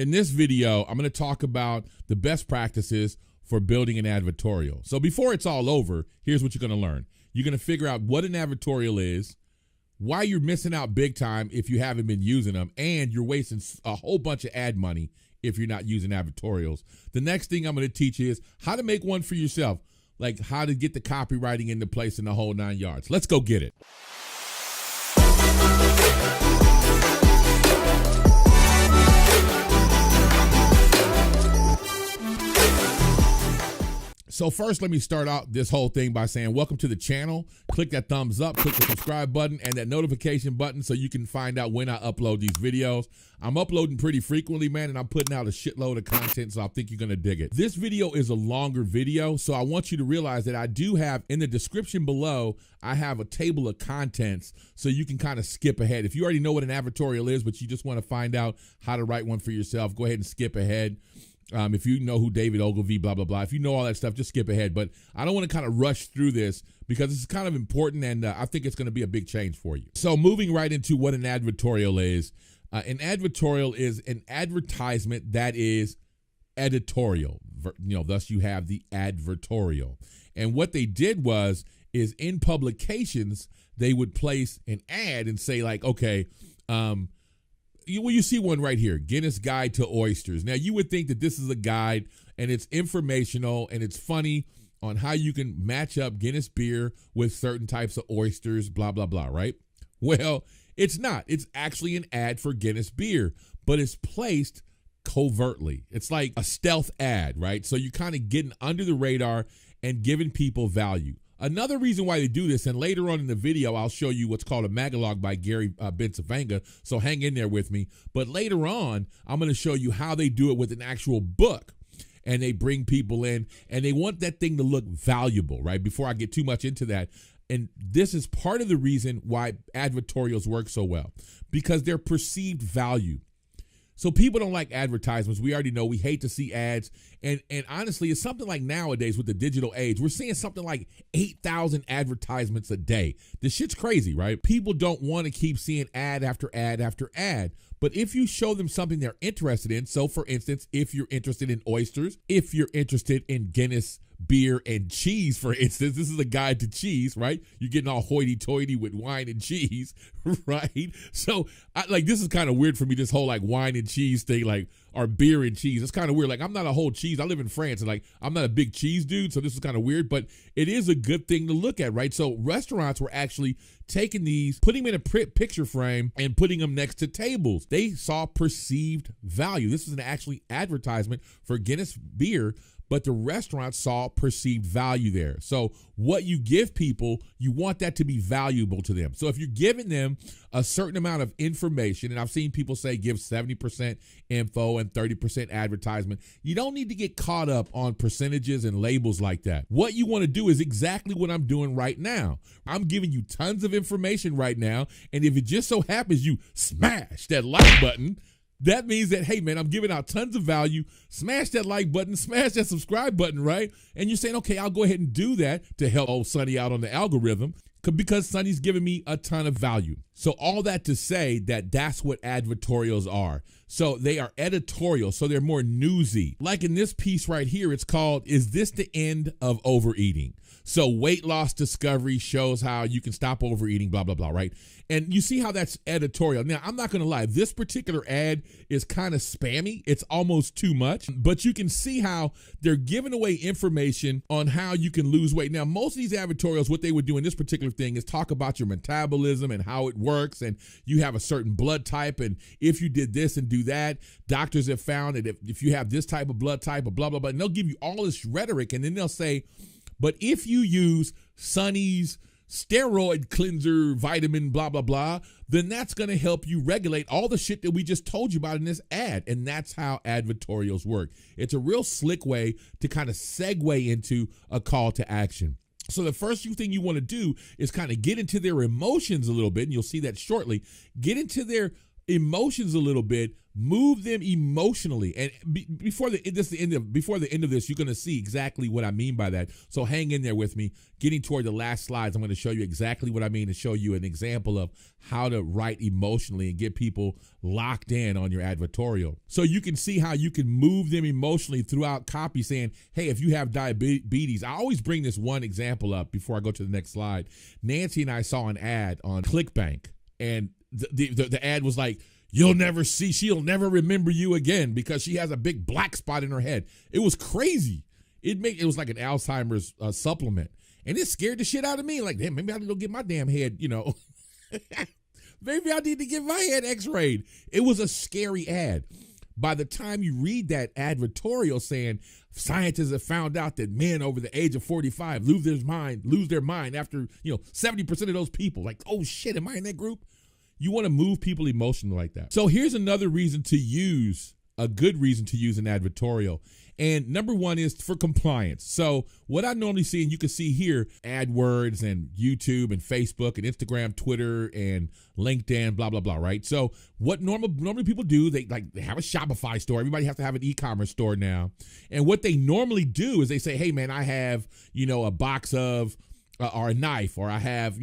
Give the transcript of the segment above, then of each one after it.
In this video, I'm going to talk about the best practices for building an advertorial. So before it's all over, here's what you're going to learn. You're going to figure out what an advertorial is, why you're missing out big time if you haven't been using them, and you're wasting a whole bunch of ad money if you're not using advertorials. The next thing I'm going to teach you is how to make one for yourself, like how to get the copywriting into place in the whole 9 yards. Let's go get it. So first, let me start out this whole thing by saying welcome to the channel. Click that thumbs up, click the subscribe button and that notification button so you can find out when I upload these videos. I'm uploading pretty frequently, man, and I'm putting out a shitload of content, so I think you're gonna dig it. This video is a longer video, so I want you to realize that I do have, in the description below, I have a table of contents so you can kind of skip ahead. If you already know what an advertorial is, but you just wanna find out how to write one for yourself, go ahead and skip ahead. If you know who David Ogilvy, blah, blah, blah. If you know all that stuff, just skip ahead. But I don't want to kind of rush through this because it's kind of important, and I think it's going to be a big change for you. So moving right into what an advertorial is. An advertorial is an advertisement that is editorial. Thus you have the advertorial. And what they did is in publications, they would place an ad and say like, okay, you see one right here, Guinness Guide to Oysters. Now, you would think that this is a guide and it's informational and it's funny on how you can match up Guinness beer with certain types of oysters, blah, blah, blah, right? Well, it's not. It's actually an ad for Guinness beer, but it's placed covertly. It's like a stealth ad, right? So you're kind of getting under the radar and giving people value. Another reason why they do this, and later on in the video, I'll show you what's called a Magalog by Bencivenga, so hang in there with me. But later on, I'm going to show you how they do it with an actual book. And they bring people in, and they want that thing to look valuable, right? Before I get too much into that. And this is part of the reason why advertorials work so well, because they're perceived value. So people don't like advertisements. We already know we hate to see ads. And honestly, it's something like nowadays with the digital age, we're seeing something like 8,000 advertisements a day. This shit's crazy, right? People don't want to keep seeing ad after ad after ad. But if you show them something they're interested in, so for instance, if you're interested in oysters, if you're interested in Guinness beer and cheese, for instance, this is a guide to cheese, right? You're getting all hoity-toity with wine and cheese, right? So this is kind of weird for me, this whole like wine and cheese thing, like, or beer and cheese. It's kind of weird. Like, I'm not a whole cheese. I live in France, and like, I'm not a big cheese dude, so this is kind of weird, but it is a good thing to look at, right? So restaurants were actually taking these, putting them in a picture frame and putting them next to tables. They saw perceived value. This is an actually advertisement for Guinness beer, but the restaurant saw perceived value there. So what you give people, you want that to be valuable to them. So if you're giving them a certain amount of information, and I've seen people say give 70% info and 30% advertisement, you don't need to get caught up on percentages and labels like that. What you want to do is exactly what I'm doing right now. I'm giving you tons of information right now, and if it just so happens you smash that like button, that means that, hey, man, I'm giving out tons of value. Smash that like button, smash that subscribe button, right? And you're saying, okay, I'll go ahead and do that to help old Sonny out on the algorithm because Sonny's giving me a ton of value. So all that to say that that's what advertorials are. So they are editorial, so they're more newsy. Like in this piece right here, it's called, Is This the End of Overeating? So weight loss discovery shows how you can stop overeating, blah, blah, blah, right? And you see how that's editorial. Now, I'm not going to lie. This particular ad is kind of spammy. It's almost too much, but you can see how they're giving away information on how you can lose weight. Now, most of these advertorials, what they would do in this particular thing is talk about your metabolism and how it works, and you have a certain blood type, and if you did this and do that, doctors have found that if you have this type of blood type, blah, blah, blah, and they'll give you all this rhetoric, and then they'll say, but if you use Sonny's steroid cleanser, vitamin, blah, blah, blah, then that's going to help you regulate all the shit that we just told you about in this ad. And that's how advertorials work. It's a real slick way to kind of segue into a call to action. So the first thing you want to do is kind of get into their emotions a little bit, and you'll see that shortly. Get into their emotions a little bit, move them emotionally. And before the end of this, you're going to see exactly what I mean by that. So hang in there with me. Getting toward the last slides, I'm going to show you exactly what I mean and show you an example of how to write emotionally and get people locked in on your advertorial. So you can see how you can move them emotionally throughout copy, saying, hey, if you have diabetes, I always bring this one example up before I go to the next slide. Nancy and I saw an ad on ClickBank, and the ad was like, she'll never remember you again because she has a big black spot in her head. It was crazy. It was like an Alzheimer's supplement. And it scared the shit out of me. Like, damn, maybe I need to go get my damn head, maybe I need to get my head x-rayed. It was a scary ad. By the time you read that advertorial saying scientists have found out that men over the age of 45 lose their mind after, 70% of those people, like, oh shit, am I in that group? You want to move people emotionally like that. So here's another reason to use, a good reason to use an advertorial. And number one is for compliance. So what I normally see, and you can see here, AdWords and YouTube and Facebook and Instagram, Twitter and LinkedIn, blah, blah, blah, right? So what normally people do, they have a Shopify store. Everybody has to have an e-commerce store now. And what they normally do is they say, hey man, I have, a box of, or a knife, or I have,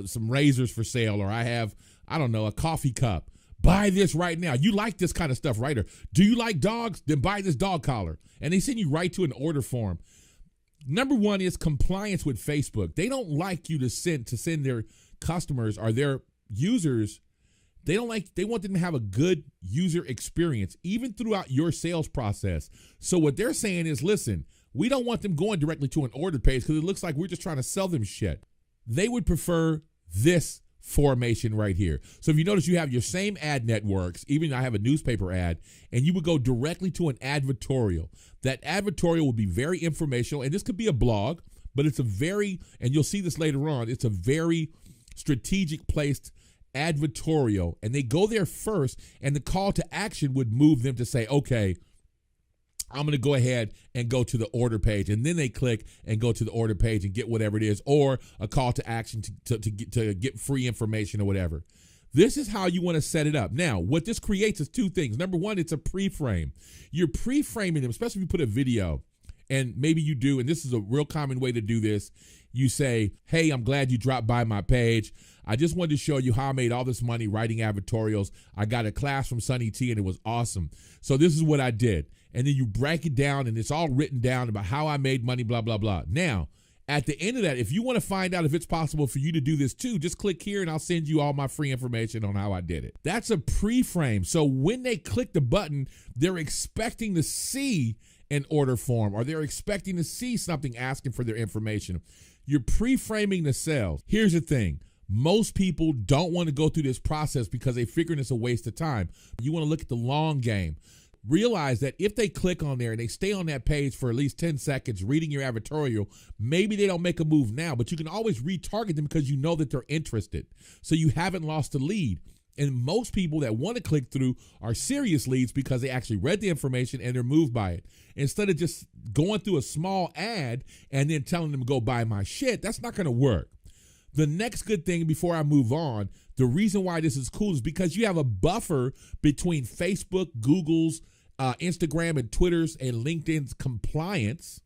some razors for sale, or I have, I don't know, a coffee cup. Buy this right now. You like this kind of stuff, right? Or do you like dogs? Then buy this dog collar. And they send you right to an order form. Number one is compliance with Facebook. They don't like you to send their customers or their users. They want them to have a good user experience, even throughout your sales process. So what they're saying is, listen, we don't want them going directly to an order page because it looks like we're just trying to sell them shit. They would prefer this formation right here. So if you notice, you have your same ad networks, even I have a newspaper ad, and you would go directly to an advertorial. That advertorial will be very informational, and this could be a blog, but it's and you'll see this later on, it's a very strategic placed advertorial, and they go there first, and the call to action would move them to say, okay, I'm going to go ahead and go to the order page, and then they click and go to the order page and get whatever it is, or a call to action to get free information or whatever. This is how you want to set it up. Now, what this creates is two things. Number one, it's a pre-frame. You're pre-framing them, especially if you put a video, and maybe you do, and this is a real common way to do this. You say, hey, I'm glad you dropped by my page. I just wanted to show you how I made all this money writing advertorials. I got a class from Sonny Tee, and it was awesome. So this is what I did. And then you break it down, and it's all written down about how I made money, blah, blah, blah. Now, at the end of that, if you want to find out if it's possible for you to do this too, just click here and I'll send you all my free information on how I did it. That's a pre-frame. So when they click the button, they're expecting to see an order form, or they're expecting to see something asking for their information. You're pre-framing the sales. Here's the thing. Most people don't want to go through this process because they figure it's a waste of time. You want to look at the long game. Realize that if they click on there and they stay on that page for at least 10 seconds reading your advertorial, maybe they don't make a move now, but you can always retarget them because you know that they're interested. So you haven't lost a lead. And most people that want to click through are serious leads because they actually read the information and they're moved by it. Instead of just going through a small ad and then telling them to go buy my shit, that's not going to work. The next good thing before I move on, the reason why this is cool is because you have a buffer between Facebook, Google's, Instagram and Twitter's and LinkedIn's compliance.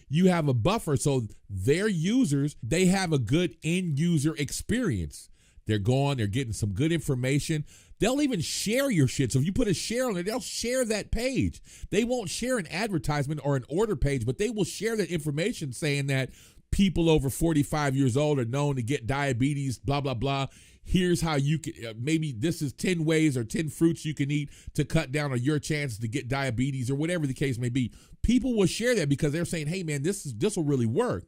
You have a buffer so their users, they have a good end user experience. They're getting some good information. They'll even share your shit. So if you put a share on it, they'll share that page. They won't share an advertisement or an order page, but they will share that information saying that people over 45 years old are known to get diabetes, blah, blah, blah. Here's how you can, maybe this is 10 ways or 10 fruits you can eat to cut down on your chances to get diabetes or whatever the case may be. People will share that because they're saying, hey man, this will really work.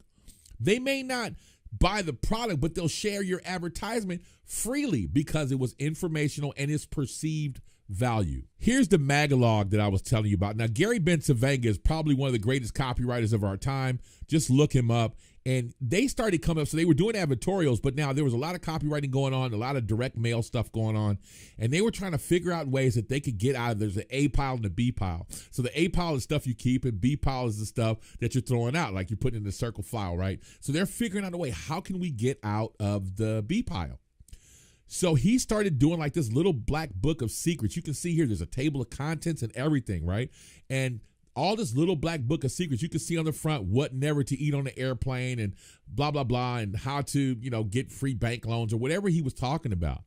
They may not buy the product, but they'll share your advertisement freely because it was informational and it's perceived value. Here's the Magalog that I was telling you about. Now, Gary Bencivenga is probably one of the greatest copywriters of our time. Just look him up. And they started coming up, so they were doing advertorials, but now there was a lot of copywriting going on, a lot of direct mail stuff going on, and they were trying to figure out ways that they could get out of there's an A pile and a B pile. So the A pile is stuff you keep, and B pile is the stuff that you're throwing out, like you're putting in the circle file, right? So they're figuring out a way, how can we get out of the B pile? So he started doing like this little black book of secrets. You can see here, there's a table of contents and everything, right? And all this little black book of secrets, you can see on the front what never to eat on the airplane and blah, blah, blah, and how to, get free bank loans or whatever he was talking about.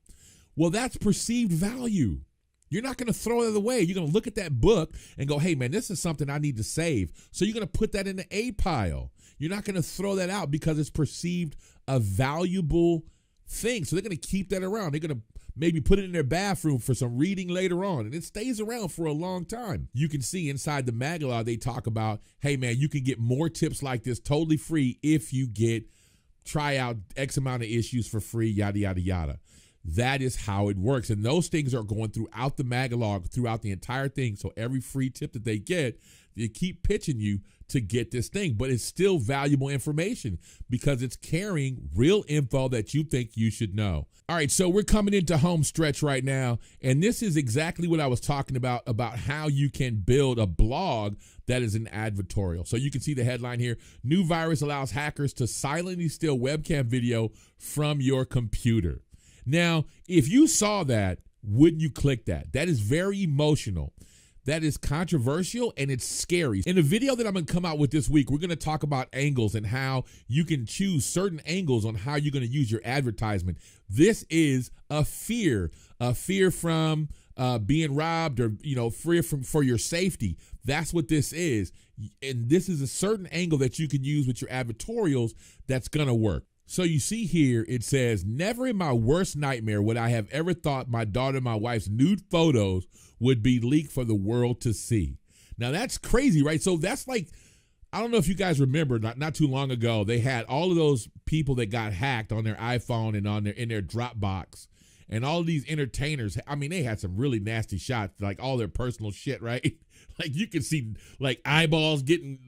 Well, that's perceived value. You're not going to throw it away. You're going to look at that book and go, hey, man, this is something I need to save. So you're going to put that in the A pile. You're not going to throw that out because it's perceived a valuable thing. So they're going to keep that around. They're going to maybe put it in their bathroom for some reading later on, and it stays around for a long time. You can see inside the Magalog, they talk about, hey, man, you can get more tips like this totally free if you try out X amount of issues for free, yada, yada, yada. That is how it works. And those things are going throughout the Magalog, throughout the entire thing. So every free tip that they get, they keep pitching you to get this thing, but it's still valuable information because it's carrying real info that you think you should know. All right, so we're coming into home stretch right now, and this is exactly what I was talking about how you can build a blog that is an advertorial. So you can see the headline here: new virus allows hackers to silently steal webcam video from your computer. Now, if you saw that, wouldn't you click that? That is very emotional. That is controversial, and it's scary. In the video that I'm going to come out with this week, we're going to talk about angles and how you can choose certain angles on how you're going to use your advertisement. This is a fear from being robbed, or fear for your safety. That's what this is. And this is a certain angle that you can use with your advertorials that's going to work. So you see here, it says, never in my worst nightmare would I have ever thought my daughter and my wife's nude photos would be leaked for the world to see. Now that's crazy, right? So that's like, I don't know if you guys remember, not too long ago, they had all of those people that got hacked on their iPhone and in their Dropbox. And all of these entertainers, I mean, they had some really nasty shots, like all their personal shit, right? Like you could see like eyeballs getting,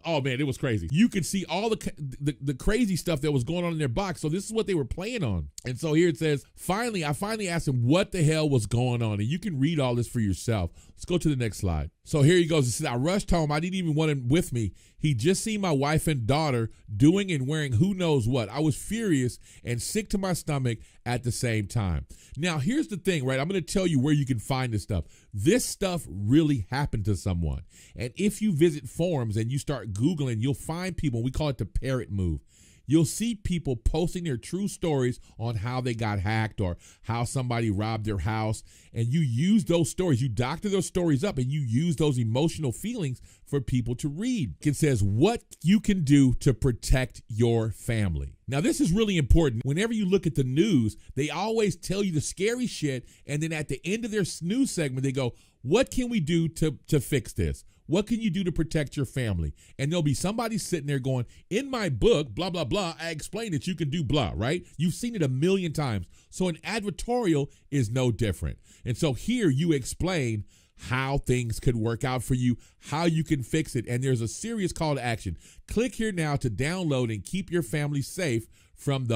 oh man, it was crazy. You could see all the crazy stuff that was going on in their box. So this is what they were playing on. And so here it says, I finally asked him what the hell was going on. And you can read all this for yourself. Let's go to the next slide. So here he goes. It says, I rushed home. I didn't even want him with me. He just seen my wife and daughter doing and wearing who knows what. I was furious and sick to my stomach at the same time. Now, here's the thing, right? I'm going to tell you where you can find this stuff. This stuff really happened to someone. And if you visit forums and you start Googling, you'll find people, we call it the parrot move. You'll see people posting their true stories on how they got hacked or how somebody robbed their house. And you use those stories, you doctor those stories up, and you use those emotional feelings for people to read. It says what you can do to protect your family. Now, this is really important. Whenever you look at the news, they always tell you the scary shit. And then at the end of their news segment, they go, what can we do to fix this? What can you do to protect your family? And there'll be somebody sitting there going, in my book, blah, blah, blah, I explain that you can do blah, right? You've seen it a million times. So an advertorial is no different. And so here you explain how things could work out for you, how you can fix it. And there's a serious call to action. Click here now to download and keep your family safe from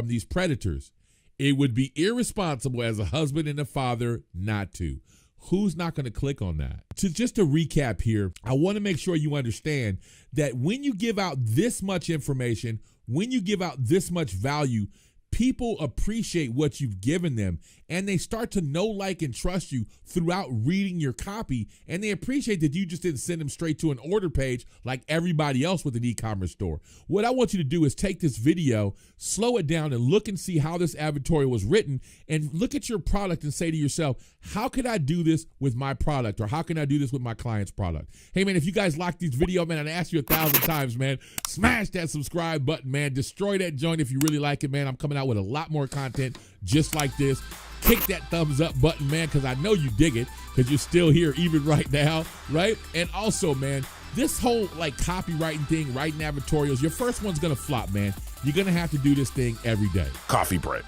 these predators. It would be irresponsible as a husband and a father not to. Who's not going to click on that? Just to recap here, I want to make sure you understand that when you give out this much information, when you give out this much value, people appreciate what you've given them, and they start to know, like, and trust you throughout reading your copy, and they appreciate that you just didn't send them straight to an order page like everybody else with an e-commerce store. What I want you to do is take this video, slow it down, and look and see how this advertorial was written, and look at your product and say to yourself, how can I do this with my product, or how can I do this with my client's product? Hey, man, if you guys like these videos, man, I asked you 1,000 times, man, smash that subscribe button, man. Destroy that joint if you really like it, man. I'm coming out with a lot more content just like this. Kick that thumbs up button, man, because I know you dig it, because you're still here even right now, right? And also, man, this whole like copywriting thing, writing advertorials, your first one's going to flop, man. You're going to have to do this thing every day. Coffee break.